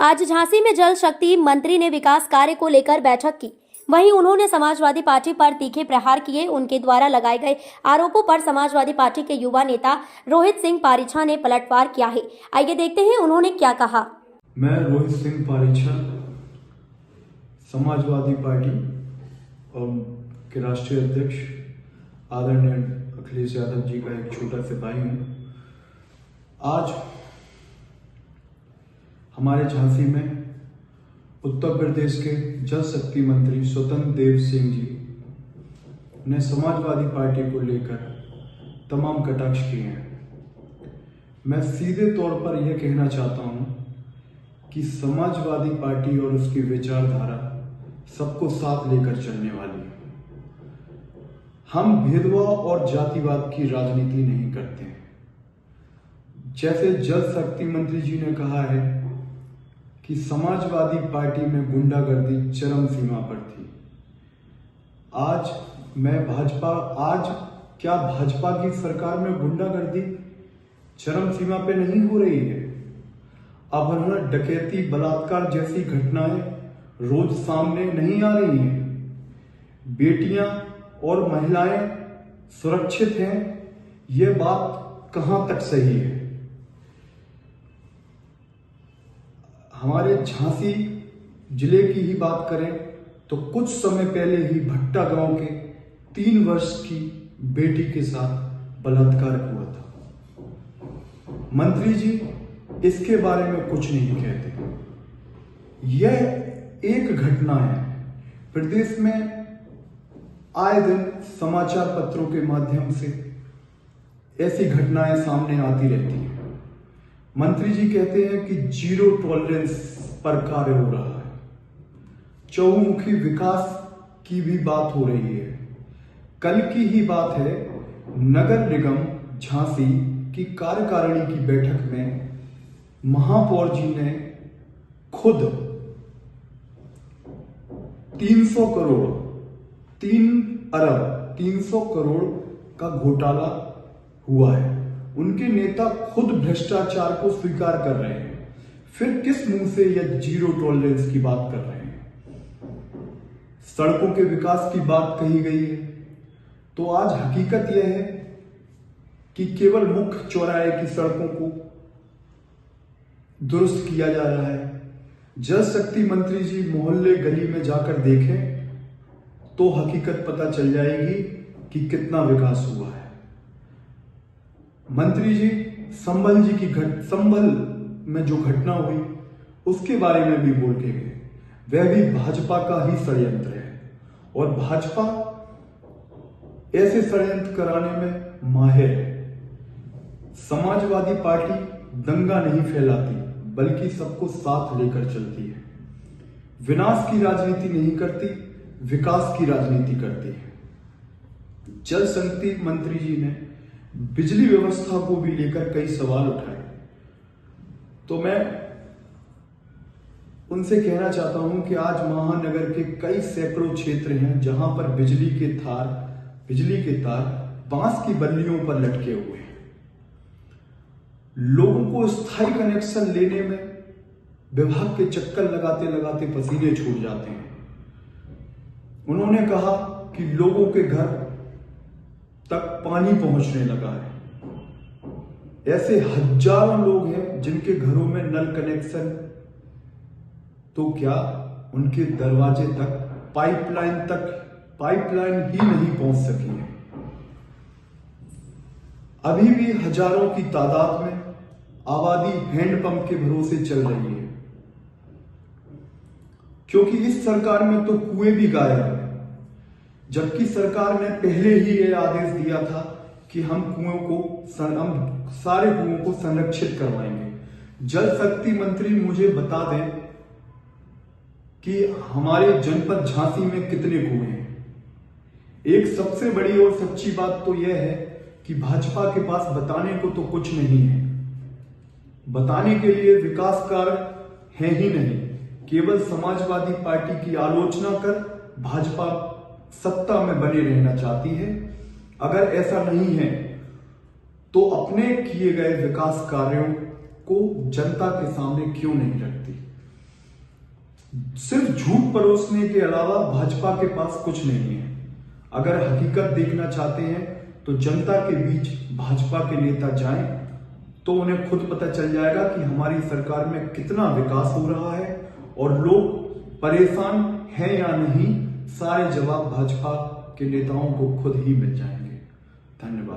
आज झांसी में जल शक्ति मंत्री ने विकास कार्य को लेकर बैठक की। वहीं उन्होंने समाजवादी पार्टी पर तीखे प्रहार किए। उनके द्वारा लगाए गए आरोपों पर समाजवादी पार्टी के युवा नेता रोहित सिंह पारीछा ने पलटवार किया है। आइए देखते हैं उन्होंने क्या कहा। मैं रोहित सिंह पारीछा समाजवादी पार्टी के राष्ट्रीय अध्यक्ष आदरणीय अखिलेश यादव जी का एक छोटा सिपाही हूँ। आज हमारे झांसी में उत्तर प्रदेश के जल शक्ति मंत्री स्वतंत्र देव सिंह जी ने समाजवादी पार्टी को लेकर तमाम कटाक्ष किए हैं। मैं सीधे तौर पर यह कहना चाहता हूं कि समाजवादी पार्टी और उसकी विचारधारा सबको साथ लेकर चलने वाली है। हम भेदभाव और जातिवाद की राजनीति नहीं करते हैं। जैसे जल शक्ति मंत्री जी ने कहा है कि समाजवादी पार्टी में गुंडागर्दी चरम सीमा पर थी। आज क्या भाजपा की सरकार में गुंडागर्दी चरम सीमा पे नहीं हो रही है? अपहरण, डकैती, बलात्कार जैसी घटनाएं रोज सामने नहीं आ रही हैं। बेटियां और महिलाएं सुरक्षित हैं, यह बात कहां तक सही है? हमारे झांसी जिले की ही बात करें तो कुछ समय पहले ही भट्टा गांव के 3 वर्ष की बेटी के साथ बलात्कार हुआ था। मंत्री जी इसके बारे में कुछ नहीं कहते। यह एक घटना है। प्रदेश में आए दिन समाचार पत्रों के माध्यम से ऐसी घटनाएं सामने आती रहती हैं। मंत्री जी कहते हैं कि 0 टॉलरेंस पर कार्य हो रहा है। चहुमुखी विकास की भी बात हो रही है। कल की ही बात है, नगर निगम झांसी की कार्यकारिणी की बैठक में महापौर जी ने खुद 300 करोड़ 3 करोड़ का घोटाला हुआ है। उनके नेता खुद भ्रष्टाचार को स्वीकार कर रहे हैं, फिर किस मुंह से यह 0 टॉलरेंस की बात कर रहे हैं? सड़कों के विकास की बात कही गई है, तो आज हकीकत यह है कि केवल मुख्य चौराहे की सड़कों को दुरुस्त किया जा रहा है। जल शक्ति मंत्री जी मोहल्ले गली में जाकर देखें तो हकीकत पता चल जाएगी कि कितना विकास हुआ है। मंत्री जी संभल में जो घटना हुई उसके बारे में भी बोल के गए। वह भी भाजपा का ही षड्यंत्र है और भाजपा ऐसे षड्यंत्र कराने में माहिर है। समाजवादी पार्टी दंगा नहीं फैलाती बल्कि सबको साथ लेकर चलती है। विनाश की राजनीति नहीं करती, विकास की राजनीति करती है। जल शक्ति मंत्री जी ने बिजली व्यवस्था को भी लेकर कई सवाल उठाए, तो मैं उनसे कहना चाहता हूं कि आज महानगर के कई सैकड़ों क्षेत्र हैं जहां पर बिजली के तार बांस की बल्लियों पर लटके हुए हैं। लोगों को स्थायी कनेक्शन लेने में विभाग के चक्कर लगाते लगाते पसीने छूट जाते हैं। उन्होंने कहा कि लोगों के घर तक पानी पहुंचने लगा है। ऐसे हजारों लोग हैं जिनके घरों में नल कनेक्शन, तो क्या उनके दरवाजे तक पाइपलाइन ही नहीं पहुंच सकी है। अभी भी हजारों की तादाद में आबादी हैंडपंप के भरोसे चल रही है, क्योंकि इस सरकार में तो कुएं भी गायब है। जबकि सरकार ने पहले ही यह आदेश दिया था कि हम सारे कुओं को संरक्षित करवाएंगे। जल शक्ति मंत्री मुझे बता दें कि हमारे जनपद झांसी में कितने कुएं हैं। एक सबसे बड़ी और सच्ची बात तो यह है कि भाजपा के पास बताने को तो कुछ नहीं है। बताने के लिए विकास कार्य है ही नहीं। केवल समाजवादी पार्टी की आलोचना कर भाजपा सत्ता में बने रहना चाहती है। अगर ऐसा नहीं है तो अपने किए गए विकास कार्यों को जनता के सामने क्यों नहीं रखती? सिर्फ झूठ परोसने के अलावा भाजपा के पास कुछ नहीं है। अगर हकीकत देखना चाहते हैं तो जनता के बीच भाजपा के नेता जाएं तो उन्हें खुद पता चल जाएगा कि हमारी सरकार में कितना विकास हो रहा है और लोग परेशान हैं या नहीं। सारे जवाब भाजपा के नेताओं को खुद ही मिल जाएंगे। धन्यवाद।